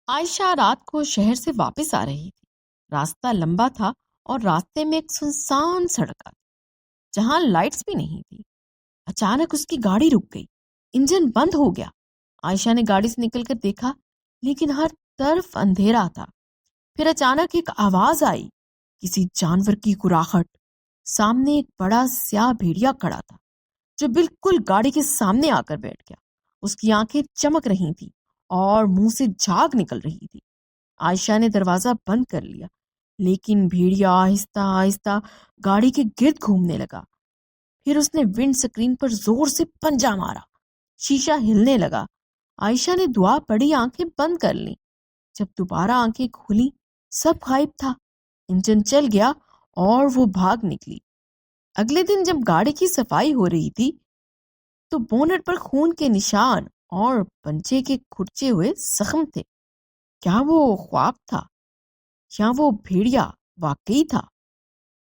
عائشہ رات کو شہر سے واپس آ رہی تھی۔ راستہ لمبا تھا اور راستے میں ایک سنسان سڑک آتی جہاں لائٹس بھی نہیں تھی۔ اچانک اس کی گاڑی رک گئی، انجن بند ہو گیا۔ عائشہ نے گاڑی سے نکل کر دیکھا لیکن ہر طرف اندھیرا تھا۔ پھر اچانک ایک آواز آئی، کسی جانور کی کراہٹ۔ سامنے ایک بڑا سیاہ بھیڑیا کھڑا تھا جو بالکل گاڑی کے سامنے آ کر بیٹھ گیا۔ اس کی آنکھیں چمک رہی تھیں اور منہ سے جھاگ نکل رہی تھی۔ عائشہ نے دروازہ بند کر لیا لیکن بھیڑیا آہستہ آہستہ گاڑی کے گرد گھومنے لگا۔ پھر اس نے ونڈ سکرین پر زور سے پنجہ مارا، شیشہ ہلنے لگا۔ عائشہ نے دعا پڑھی، آنکھیں بند کر لیں۔ جب دوبارہ آنکھیں کھلی سب غائب تھا۔ انجن چل گیا اور وہ بھاگ نکلی۔ اگلے دن جب گاڑی کی صفائی ہو رہی تھی تو بونٹ پر خون کے نشان اور پنچے کے کھرچے ہوئے زخم تھے۔ کیا وہ خواب تھا یا وہ بھیڑیا واقعی تھا؟